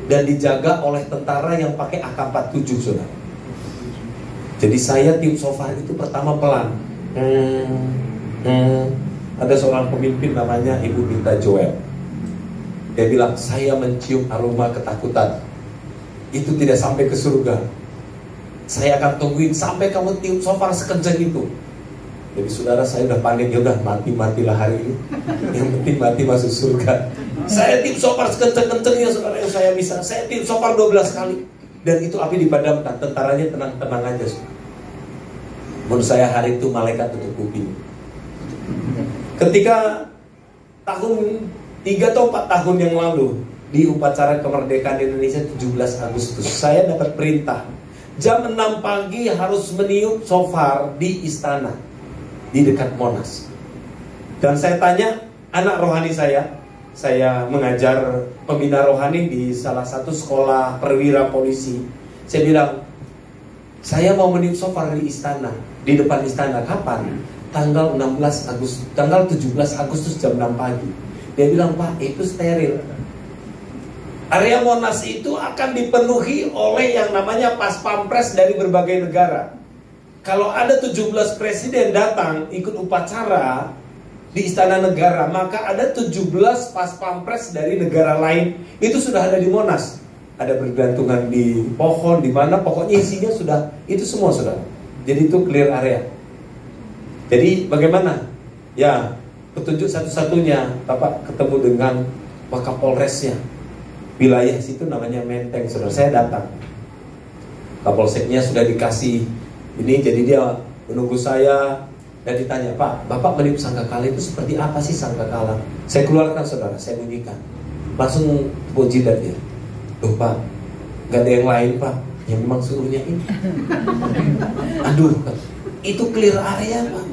Dan dijaga oleh tentara yang pakai AK-47, saudara. Jadi saya tiup shofar itu pertama pelan. Ada seorang pemimpin namanya Ibu Binta Joel. Dia bilang, saya mencium aroma ketakutan. Itu tidak sampai ke surga. Saya akan tungguin sampai kamu tiup shofar sekencang itu. Jadi saudara, saya udah panik, ya udah matilah hari ini. Yang penting mati masuk surga. Saya tiup shofar sekencang-kencangnya saudara yang saya bisa. Saya tiup shofar 12 kali. Dan itu api dipadamkan. Tentaranya tenang-tenang aja, saudara. Menurut saya hari itu malaikat tutup kuping. Ketika tahun 3 atau 4 tahun yang lalu di upacara kemerdekaan Indonesia 17 Agustus, saya dapat perintah jam 6 pagi harus meniup shofar di istana di dekat Monas. Dan saya tanya anak rohani saya mengajar pembina rohani di salah satu sekolah perwira polisi. Saya bilang, saya mau meniup shofar di istana, di depan istana. Kapan? Tanggal 17 Agustus jam 6 pagi. Dia bilang, Pak, itu steril. Area Monas itu akan dipenuhi oleh yang namanya pas pampres dari berbagai negara. Kalau ada 17 presiden datang ikut upacara di istana negara, maka ada 17 pas pampres dari negara lain. Itu sudah ada di Monas. Ada bergantungan di pohon, di mana, pokoknya isinya sudah, itu semua sudah. Jadi itu clear area. Jadi bagaimana? Ya, petunjuk satu-satunya, Bapak ketemu dengan Wakapolresnya. Wilayah situ namanya Menteng, saudara. Saya datang. Kapolseknya sudah dikasih ini, jadi dia menunggu saya dan ditanya, Pak, Bapak meniup sangkakala itu seperti apa sih sangkakala? Saya keluarkan, saudara, saya bunyikan. Langsung tepuk jidat dia. Loh, Pak, gak ada yang lain, Pak. Yang memang suruhnya ini. Aduh, itu clear area, Pak.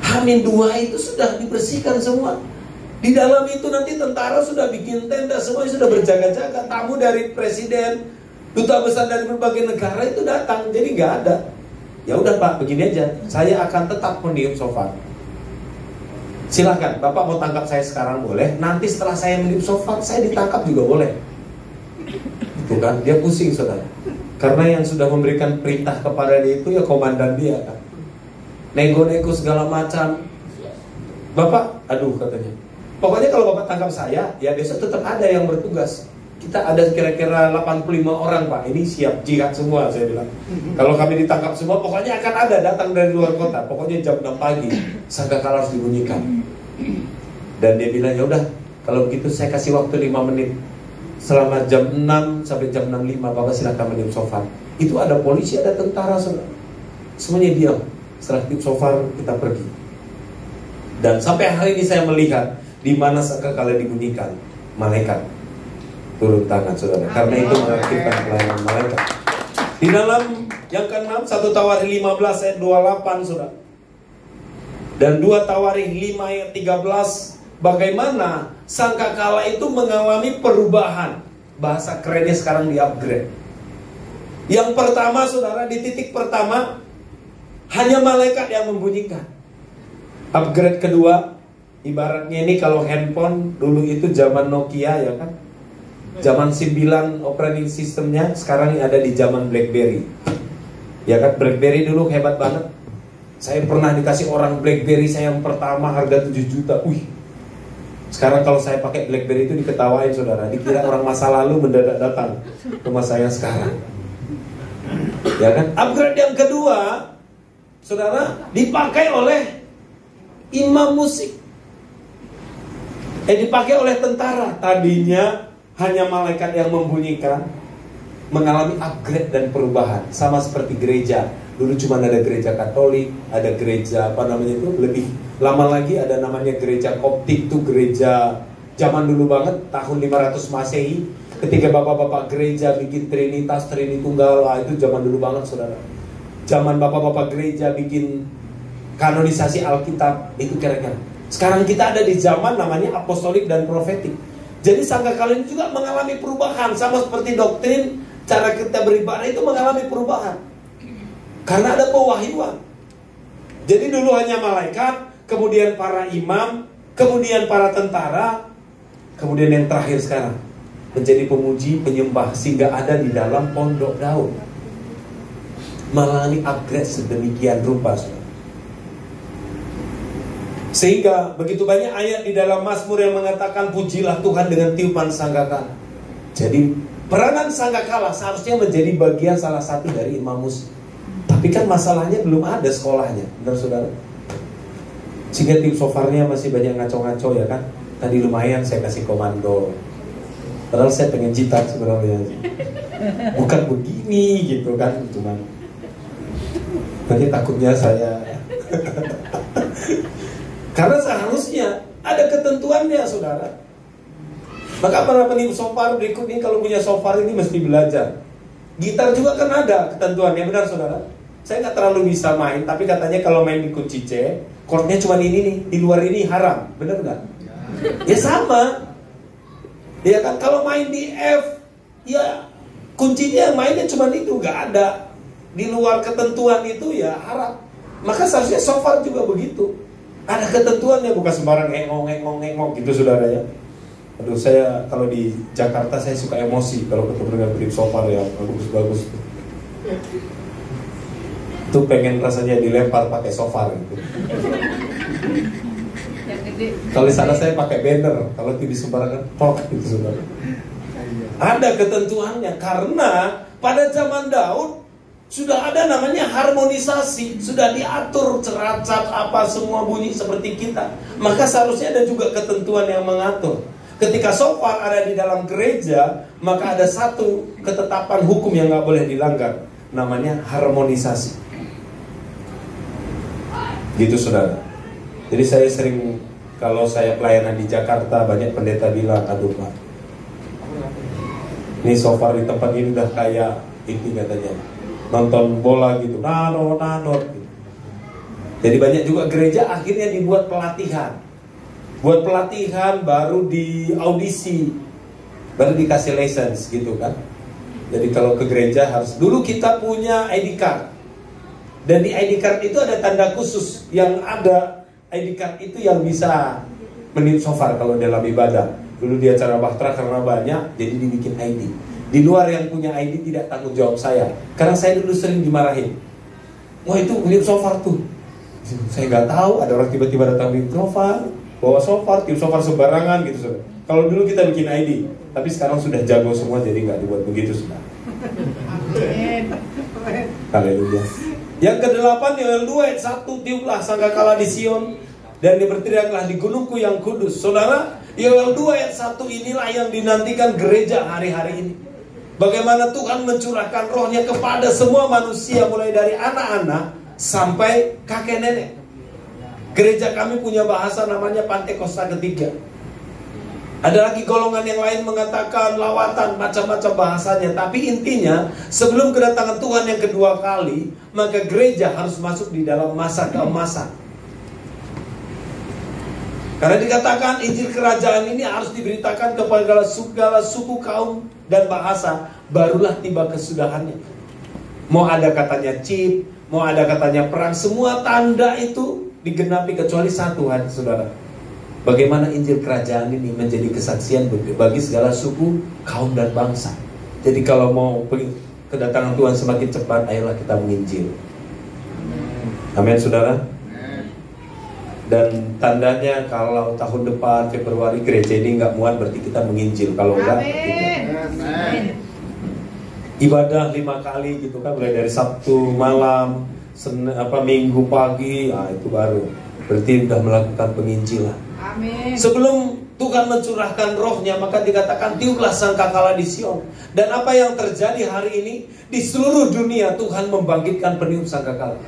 H-2 itu sudah dibersihkan semua. Di dalam itu nanti tentara sudah bikin tenda, semuanya sudah berjaga-jaga. Tamu dari presiden, duta besar dari berbagai negara itu datang, jadi nggak ada. Ya udah Pak, begini aja, saya akan tetap meniup shofar. Silakan, Bapak mau tangkap saya sekarang boleh. Nanti setelah saya meniup shofar, saya ditangkap juga boleh. Itu kan, dia pusing saudara. Karena yang sudah memberikan perintah kepada dia itu ya komandan dia kan. Nego-nego segala macam. Bapak, aduh katanya, pokoknya kalau Bapak tangkap saya, ya besok tetap ada yang bertugas. Kita ada kira-kira 85 orang Pak, ini siap jihad semua, saya bilang. Kalau kami ditangkap semua, pokoknya akan ada datang dari luar kota. Pokoknya jam 6 pagi, sangkakala harus dibunyikan. Dan dia bilang, ya udah, kalau begitu saya kasih waktu 5 menit. Selama jam 6 sampai jam 6.05, Bapak silakan meniup shofar. Itu ada polisi, ada tentara, saudara. Semuanya diam. Setelah tiup shofar, kita pergi. Dan sampai hari ini saya melihat di mana sangkakala dibunyikan, malaikat turun tangan, saudara. Karena itu mengaktifkan pelayanan malaikat. Di dalam yang ke-6, 1 Tawarikh 15 ayat 28, saudara. Dan 2 Tawarikh 5 ayat 13, bagaimana sangkakala itu mengalami perubahan. Bahasa kerennya sekarang di-upgrade. Yang pertama, saudara, di titik pertama hanya malaikat yang membunyikan. Upgrade kedua, ibaratnya ini kalau handphone dulu itu zaman Nokia, ya kan, zaman 9 operating systemnya, sekarang ada di zaman BlackBerry. Ya kan, BlackBerry dulu hebat banget. Saya pernah dikasih orang BlackBerry saya yang pertama harga 7 juta. Wih. Sekarang kalau saya pakai BlackBerry itu diketawain, saudara. Dikira orang masa lalu mendadak datang ke masa yang sekarang. Ya kan? Upgrade yang kedua, saudara, dipakai oleh imam musik. Dipakai oleh tentara. Tadinya hanya malaikat yang membunyikan. mengalami upgrade dan perubahan. Sama seperti gereja. Dulu cuma ada gereja Katolik, ada gereja lebih lama lagi ada namanya gereja Koptik, itu gereja zaman dulu banget, tahun 500 Masehi. Ketika bapak-bapak gereja bikin Trinitas, Trinitunggal, itu zaman dulu banget, saudara. Zaman bapak-bapak gereja bikin kanonisasi Alkitab, itu kira-kira. Sekarang kita ada di zaman namanya apostolik dan profetik. Jadi sangkakala ini juga mengalami perubahan, sama seperti doktrin cara kita beribadah itu mengalami perubahan. Karena ada pewahyuan. Jadi dulu hanya malaikat, kemudian para imam, kemudian para tentara, kemudian yang terakhir sekarang menjadi pemuji, penyembah, sehingga ada di dalam pondok Daud. Mengalami upgrade sedemikian rupa, saudara. Sehingga begitu banyak ayat di dalam Mazmur yang mengatakan pujilah Tuhan dengan tiupan sangkakala. Jadi peranan sangkakala seharusnya menjadi bagian salah satu dari imam musik. Tapi kan masalahnya belum ada sekolahnya, benar saudara? Sehingga tim sofarnya masih banyak ngaco-ngaco ya kan. Tadi lumayan saya kasih komando, padahal saya pengen jitak sebenarnya. Bukan begini gitu kan, cuman nanti takutnya saya. Karena seharusnya ada ketentuannya, saudara. Maka para peniup shofar berikut ini kalau punya shofar ini mesti belajar. Gitar juga kan ada ketentuannya, benar saudara? Saya nggak terlalu bisa main, tapi katanya kalau main di kunci C, chordnya cuma ini nih, di luar ini haram, benar nggak? Ya sama. Ya kan, kalau main di F, ya kuncinya mainnya cuma itu, nggak ada. Di luar ketentuan itu ya haram. Maka seharusnya shofar juga begitu. Ada ketentuannya, bukan sembarang ngengong gitu saudara ya. Aduh, saya kalau di Jakarta saya suka emosi kalau ketemu dengan peniup shofar yang bagus-bagus. Tuh pengen rasanya dilempar pakai shofar gitu. Kalau di sana saya pakai banner, kalau di sembarangan pok gitu saudara. Ada ketentuannya karena pada zaman Daud sudah ada namanya harmonisasi, sudah diatur ceracap apa semua bunyi seperti kita. Maka seharusnya ada juga ketentuan yang mengatur. Ketika shofar ada di dalam gereja, maka ada satu ketetapan hukum yang nggak boleh dilanggar, namanya harmonisasi. Gitu saudara. Jadi saya sering kalau saya pelayanan di Jakarta, banyak pendeta bilang, aduh Pak, ini shofar di tempat ini udah kayak ini katanya, nonton bola gitu, nano gitu. Jadi banyak juga gereja akhirnya dibuat pelatihan. Buat pelatihan baru di audisi, baru dikasih license gitu kan. Jadi kalau ke gereja harus, dulu kita punya ID card. Dan di ID card itu ada tanda khusus. Yang ada ID card itu yang bisa meniup shofar kalau dalam ibadah. Dulu di acara Bahtera karena banyak, jadi dibikin ID. Di luar yang punya ID tidak tanggung jawab saya. Karena saya dulu sering dimarahin. Wah itu meniup shofar tuh. Saya nggak tahu, ada orang tiba-tiba datang meniup shofar, bawa shofar, tiup shofar sembarangan gitu saudara. Kalau dulu kita bikin ID, tapi sekarang sudah jago semua, jadi nggak dibuat begitu saudara. Haleluya. Yang ke-8 Yoel 2 ayat 1, tiuplah sangkakala di Sion dan berteriaklah di gunungku yang kudus. Saudara, Yoel 2 ayat 1 inilah yang dinantikan gereja hari-hari ini. Bagaimana Tuhan mencurahkan rohnya kepada semua manusia, mulai dari anak-anak sampai kakek nenek. Gereja kami punya bahasa namanya Pantekosta ketiga. Ada lagi golongan yang lain mengatakan lawatan, macam-macam bahasanya. Tapi intinya, sebelum kedatangan Tuhan yang kedua kali, maka gereja harus masuk di dalam masa keemasan. Karena dikatakan Injil kerajaan ini harus diberitakan kepada segala suku, kaum, dan bahasa, barulah tiba kesudahannya. Mau ada katanya cip, mau ada katanya perang, semua tanda itu digenapi kecuali satu hati saudara. Bagaimana Injil kerajaan ini menjadi kesaksian bagi segala suku, kaum, dan bangsa. Jadi kalau mau kedatangan Tuhan semakin cepat, ayolah kita menginjil. Amin saudara. Dan tandanya kalau tahun depan Februari gereja ini nggak muat, berarti kita menginjil. Kalau enggak, ibadah 5 kali gitu kan, mulai dari Sabtu malam, Minggu pagi, itu baru berarti sudah melakukan penginjilan. Amin. Sebelum Tuhan mencurahkan rohnya, maka dikatakan tiuplah sangkakala di Sion. Dan apa yang terjadi hari ini di seluruh dunia, Tuhan membangkitkan peniup sangkakala.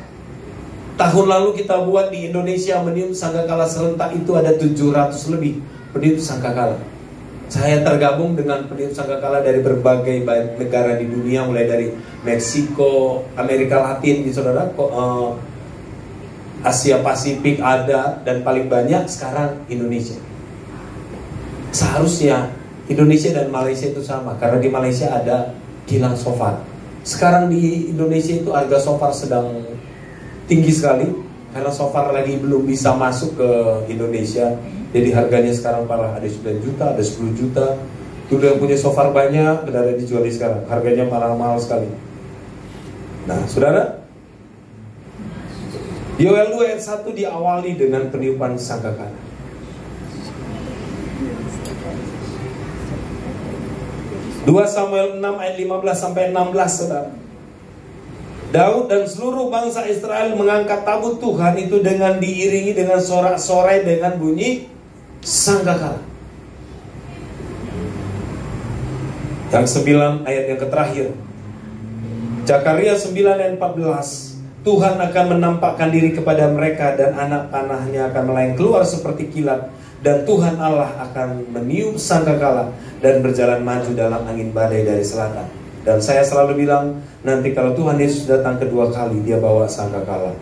Tahun lalu kita buat di Indonesia meniup sangkakala serentak itu ada 700 lebih peniup sangkakala. Saya tergabung dengan peniup sangkakala dari berbagai negara di dunia, mulai dari Meksiko, Amerika Latin, saudara, Asia Pasifik ada, dan paling banyak sekarang Indonesia. Seharusnya Indonesia dan Malaysia itu sama, karena di Malaysia ada kilang shofar. Sekarang di Indonesia itu harga shofar sedang tinggi sekali, karena shofar lagi belum bisa masuk ke Indonesia. Jadi harganya sekarang parah, ada 9 juta, ada 10 juta. Itu yang punya shofar banyak, benar dijual sekarang. Harganya mahal sekali. Nah, saudara, Yoel 2 ayat 1 diawali dengan peniupan sangkakala. 2 Samuel 6 ayat 15 sampai 16, saudara. Daud dan seluruh bangsa Israel mengangkat tabut Tuhan itu dengan diiringi dengan sorak-sorai dengan bunyi sangkakala. Yang 9 ayat yang terakhir, Zakaria 9 ayat 14, Tuhan akan menampakkan diri kepada mereka dan anak panahnya akan melayang keluar seperti kilat, dan Tuhan Allah akan meniup sangkakala dan berjalan maju dalam angin badai dari selatan. Dan saya selalu bilang, nanti kalau Tuhan Yesus datang kedua kali, dia bawa sangkakala.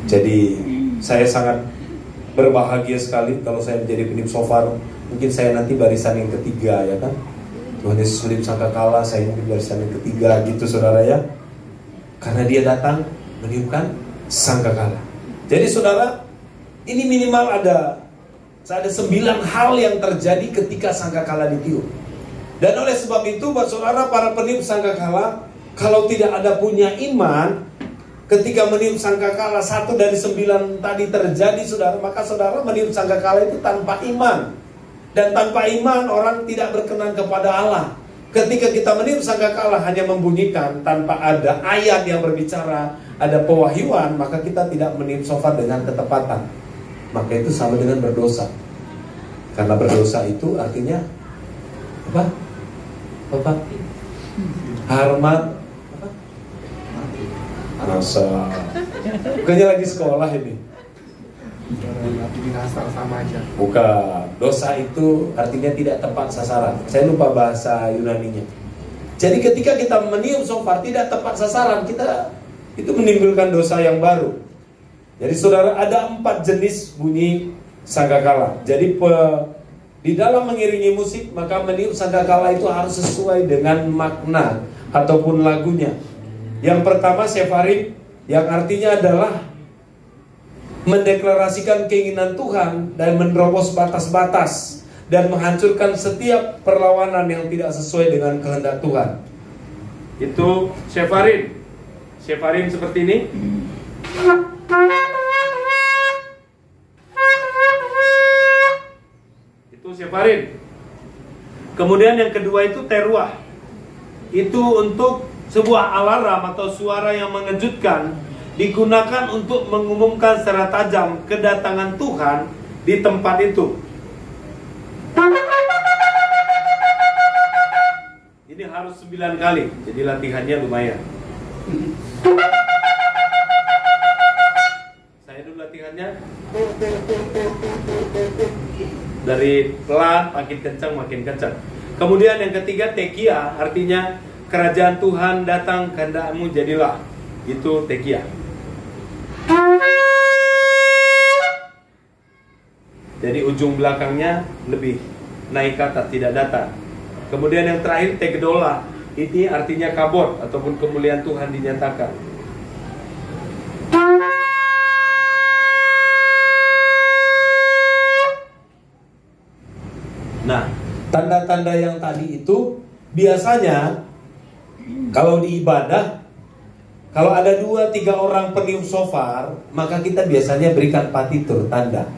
Jadi saya sangat berbahagia sekali kalau saya menjadi peniup shofar. Mungkin saya nanti barisan yang ketiga, ya kan? Tuhan Yesus meniup sangkakala, saya mungkin barisan yang ketiga gitu, saudara ya. Karena dia datang meniupkan sangkakala. Jadi saudara, ini minimal ada 9 hal yang terjadi ketika sangkakala ditiup. Dan oleh sebab itu, buat saudara para peniup sangkakala, kalau tidak ada punya iman, ketika meniup sangkakala 1 dari 9 tadi terjadi, saudara, maka saudara meniup sangkakala itu tanpa iman. Dan tanpa iman orang tidak berkenan kepada Allah. Ketika kita meniup sangkakala hanya membunyikan tanpa ada ayat yang berbicara, ada pewahyuan, maka kita tidak meniup shofar dengan ketepatan. Maka itu sama dengan berdosa. Karena berdosa itu artinya apa? Apa? Hormat apa? Masa bukannya lagi sekolah ini? Sama aja. Bukan. Dosa itu artinya tidak tepat sasaran. Saya lupa bahasa Yunaninya. Jadi ketika kita meniup shofar tidak tepat sasaran, kita itu menimbulkan dosa yang baru. Jadi saudara, ada 4 jenis bunyi sangkakala. Jadi di dalam mengiringi musik, maka meniup sangkakala itu harus sesuai dengan makna ataupun lagunya. Yang pertama sefarim, yang artinya adalah mendeklarasikan keinginan Tuhan dan menerobos batas-batas dan menghancurkan setiap perlawanan yang tidak sesuai dengan kehendak Tuhan. Itu sefarim. Sefarim seperti ini. Itu sefarim. Kemudian yang kedua itu teruah. Itu untuk sebuah alarm atau suara yang mengejutkan, digunakan untuk mengumumkan secara tajam kedatangan Tuhan di tempat itu. Ini harus 9 kali, jadi latihannya lumayan. Saya dulu latihannya dari pelan makin kencang. Kemudian yang ketiga tekia, artinya kerajaan Tuhan datang, kehendakmu jadilah. Itu tekia. Jadi ujung belakangnya lebih naik ke atas, tidak datar. Kemudian yang terakhir tegdola, ini artinya kabot ataupun kemuliaan Tuhan dinyatakan. Nah, tanda-tanda yang tadi itu biasanya kalau di ibadah, kalau ada 2-3 orang peniup shofar, maka kita biasanya berikan partitur, tanda.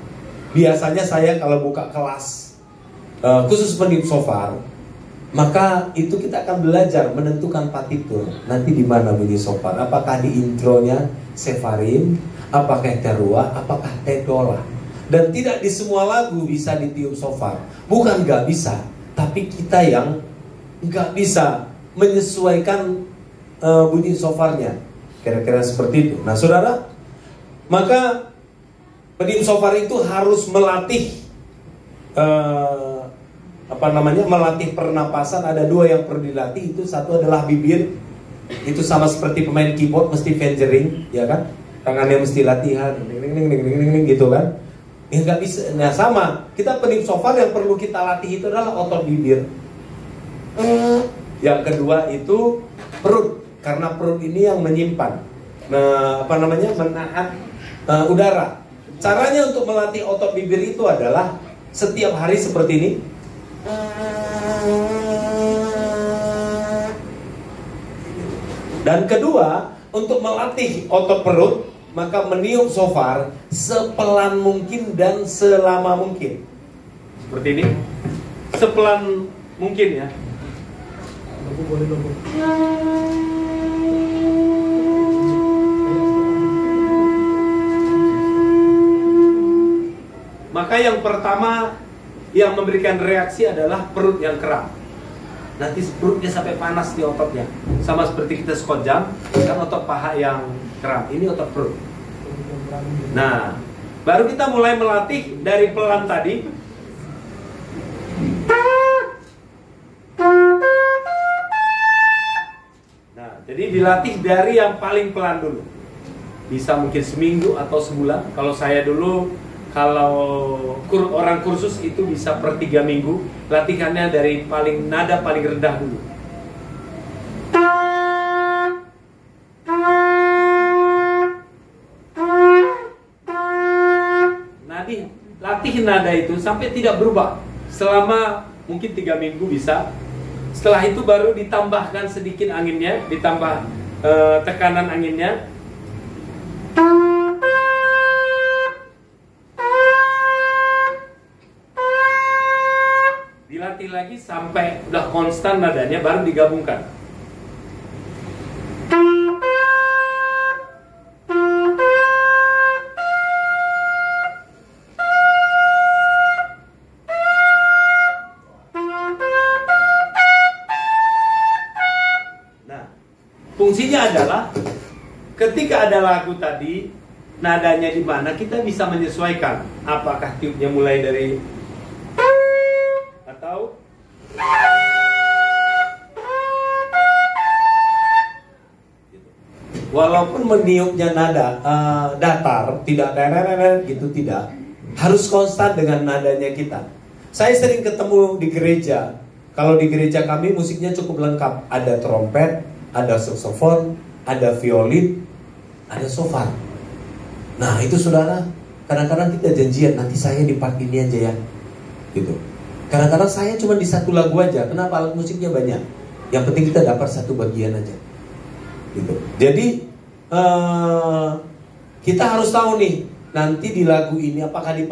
Biasanya saya kalau buka kelas khusus peniup shofar, maka itu kita akan belajar menentukan partitur. Nanti di mana bunyi shofar? Apakah di intronya sefarim, apakah teruah, apakah tedola? Dan tidak di semua lagu bisa ditiup shofar. Bukan nggak bisa, tapi kita yang nggak bisa menyesuaikan bunyi shofarnya. Kira-kira seperti itu. Nah saudara, maka peniup shofar itu harus melatih melatih pernapasan. Ada dua yang perlu dilatih. Itu satu adalah bibir. Itu sama seperti pemain keyboard, mesti fingering, ya kan? Tangannya mesti latihan, gitu kan? Ya nggak bisa. Nah sama, kita peniup shofar yang perlu kita latih itu adalah otot bibir. Yang kedua itu perut, karena perut ini yang menyimpan, menahan udara. Caranya untuk melatih otot bibir itu adalah setiap hari seperti ini. Dan kedua, untuk melatih otot perut, maka meniup shofar sepelan mungkin dan selama mungkin. Seperti ini. Sepelan mungkin ya. Maka yang pertama yang memberikan reaksi adalah perut yang kram. Nanti perutnya sampai panas di ototnya. Sama seperti kita squat jump, kan otot paha yang kram. Ini otot perut. Nah, baru kita mulai melatih dari pelan tadi. Nah, jadi dilatih dari yang paling pelan dulu. Bisa mungkin seminggu atau sebulan. Kalau saya dulu, kalau orang kursus itu bisa per 3 minggu. Latihannya dari nada paling rendah dulu. Latih nada itu sampai tidak berubah selama mungkin 3 minggu bisa. Setelah itu baru ditambahkan sedikit anginnya, ditambah tekanan anginnya. Dilatih lagi sampai udah konstan nadanya, baru digabungkan. Fungsinya adalah ketika ada lagu tadi, nadanya di mana kita bisa menyesuaikan. Apakah tiupnya mulai dari atau walaupun meniupnya nada datar, tidak gitu, tidak harus konstan dengan nadanya kita. Saya sering ketemu di gereja. Kalau di gereja kami musiknya cukup lengkap, ada trompet, ada saksofon, ada violin, ada shofar. Nah itu saudara, kadang-kadang kita janjian, nanti saya di part ini aja ya, gitu. Kadang-kadang saya cuma di satu lagu aja. Kenapa? Alat musiknya banyak. Yang penting kita dapat satu bagian aja, gitu. Jadi kita harus tahu nih, nanti di lagu ini apakah di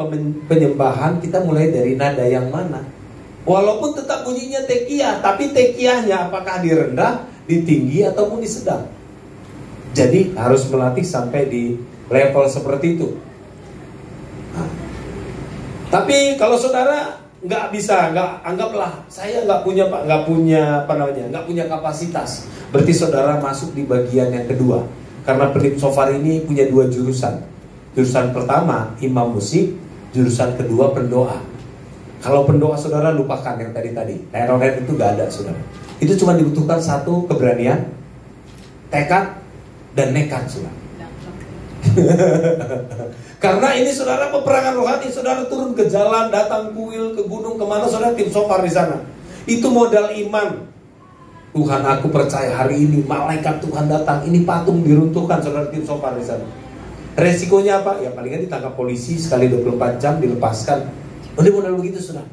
penyembahan kita mulai dari nada yang mana. Walaupun tetap bunyinya tekiyah, tapi tekiyahnya apakah di rendah, di tinggi ataupun di sedang. Jadi harus melatih sampai di level seperti itu. Nah, tapi kalau saudara nggak bisa, anggaplah saya nggak punya kapasitas. Berarti saudara masuk di bagian yang kedua. Karena peniup shofar ini punya 2 jurusan. Jurusan pertama imam musik, jurusan kedua pendoa. Kalau pendoa saudara lupakan yang tadi. Teroret itu nggak ada saudara. Itu cuma dibutuhkan satu keberanian, tekad, dan nekat saudara. Karena ini saudara peperangan rohani. Saudara turun ke jalan, datang kuil, ke gunung, kemana saudara tim shofar di sana. Itu modal iman. Tuhan, aku percaya hari ini malaikat Tuhan datang, ini patung diruntuhkan, saudara tim shofar di sana. Resikonya apa? Ya palingan ditangkap polisi sekali 24 jam, dilepaskan. Udah modal begitu saudara.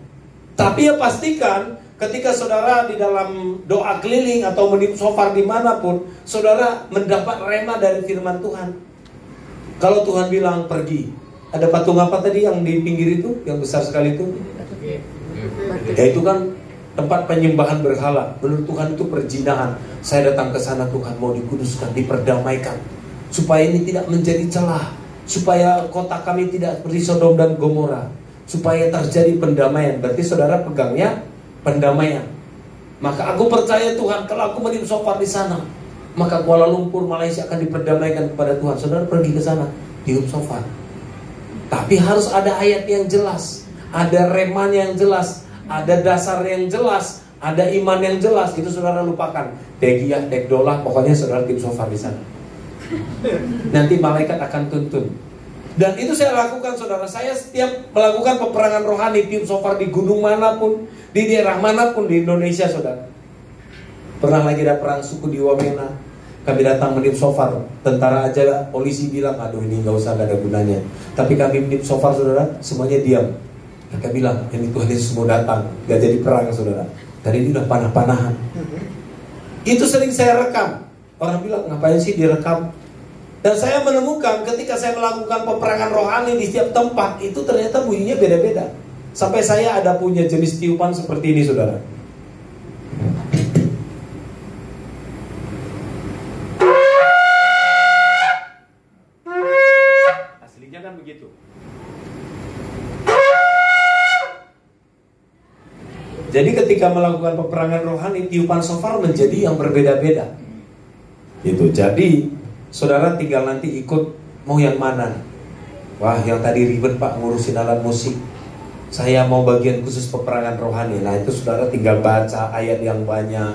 Tapi ya pastikan ketika saudara di dalam doa keliling atau meniup shofar dimanapun, saudara mendapat rema dari firman Tuhan. Kalau Tuhan bilang pergi, ada patung apa tadi yang di pinggir itu, yang besar sekali itu? Ya itu kan tempat penyembahan berhala. Menurut Tuhan itu perzinahan. Saya datang ke sana, Tuhan mau dikuduskan, diperdamaikan, supaya ini tidak menjadi celah. supaya kota kami tidak seperti Sodom dan Gomora, supaya terjadi pendamaian. Berarti saudara pegangnya pendamaian. Maka aku percaya Tuhan, kalau aku meniup shofar di sana, maka Kuala Lumpur, Malaysia akan diperdamaikan kepada Tuhan. Saudara pergi ke sana, tiup shofar. Tapi harus ada ayat yang jelas, ada reman yang jelas, ada dasar yang jelas, ada iman yang jelas. Itu saudara lupakan. Degiyah, degdolah, pokoknya saudara tiup shofar di sana. Nanti malaikat akan tuntun. Dan itu saya lakukan, saudara. Saya setiap melakukan peperangan rohani, tiup shofar di gunung manapun, di daerah manapun di Indonesia, saudara. Pernah lagi ada perang suku di Wamena, kami datang meniup shofar. Tentara aja, polisi bilang, aduh ini gak usah, gak ada gunanya. Tapi kami meniup shofar, saudara, semuanya diam. Mereka bilang, ini Tuhan Yesus mau datang, gak jadi perang, saudara. Tadi ini udah panah-panahan. Itu sering saya rekam. Orang bilang, ngapain sih direkam? Dan saya menemukan ketika saya melakukan peperangan rohani di setiap tempat, itu ternyata bunyinya beda-beda. Sampai saya ada punya jenis tiupan seperti ini, saudara. Aslinya kan begitu. Jadi ketika melakukan peperangan rohani, tiupan shofar menjadi yang berbeda-beda. Gitu. Jadi saudara tinggal nanti ikut mau yang mana. Wah, yang tadi ribet Pak ngurusin alat musik, saya mau bagian khusus peperangan rohani. Nah itu saudara tinggal baca ayat yang banyak,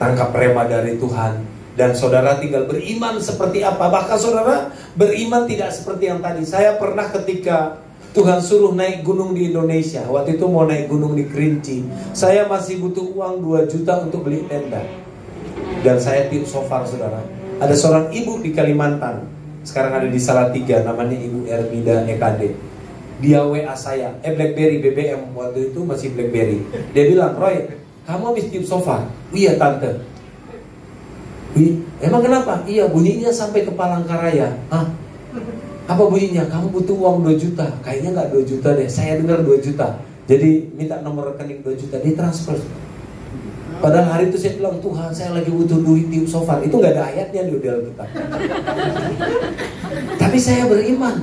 tangkap rema dari Tuhan, dan saudara tinggal beriman seperti apa. Bahkan saudara beriman tidak seperti yang tadi. Saya pernah ketika Tuhan suruh naik gunung di Indonesia, waktu itu mau naik gunung di Kerinci, saya masih butuh uang 2 juta untuk beli tenda. Dan saya tiup shofar, saudara. Ada seorang ibu di Kalimantan, sekarang ada di Salatiga, namanya Ibu Ermida EKD. Dia WA saya, BlackBerry BBM, waktu itu masih BlackBerry. Dia bilang, Roy, kamu habis tiup shofar? Iya tante. Wih, emang kenapa? Iya, bunyinya sampai ke Palangkaraya. Hah? Apa bunyinya? Kamu butuh uang 2 juta. Kayaknya nggak 2 juta deh, saya dengar 2 juta. Jadi minta nomor rekening 2 juta, ditransfer. Padahal hari itu saya bilang, Tuhan saya lagi butuh duit tiup shofar. Itu gak ada ayatnya di Alkitab. Tapi saya beriman.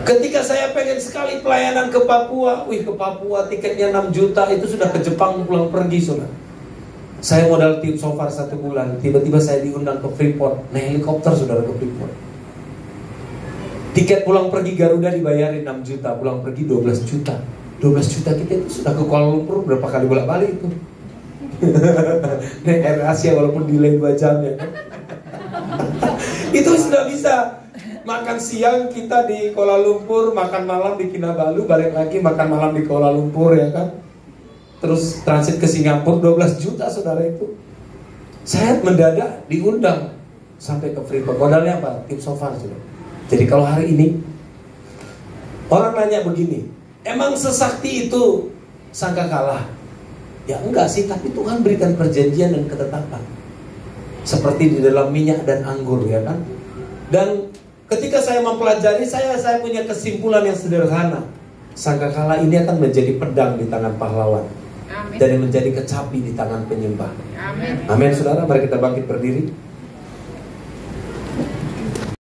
Ketika saya pengen sekali pelayanan ke Papua, wih ke Papua tiketnya 6 juta, itu sudah ke Jepang pulang pergi, saudara. Saya modal tiup shofar 1 bulan, tiba-tiba saya diundang ke Freeport, naik helikopter saudara ke Freeport. Tiket pulang pergi Garuda dibayarin 6 juta, pulang pergi 12 juta. 12 juta kita itu sudah ke Kuala Lumpur berapa kali bolak-balik itu. Naik Air Asia walaupun delay 2 jam ya kan. Itu sudah bisa. Makan siang kita di Kuala Lumpur, makan malam di Kinabalu, balik lagi makan malam di Kuala Lumpur ya kan. Terus transit ke Singapura 12 juta saudara itu. Saya mendadak diundang sampai ke Freeport. Modalnya apa? Tiup shofar saudara. Jadi kalau hari ini orang nanya begini, emang sesakti itu sangkakala? Ya enggak sih, tapi Tuhan berikan perjanjian dan ketetapan. Seperti di dalam minyak dan anggur ya kan. Dan ketika saya mempelajari, saya punya kesimpulan yang sederhana. Sangkakala ini akan menjadi pedang di tangan pahlawan. Amin. Dan menjadi kecapi di tangan penyembah. Amin. Amin saudara, mari kita bangkit berdiri.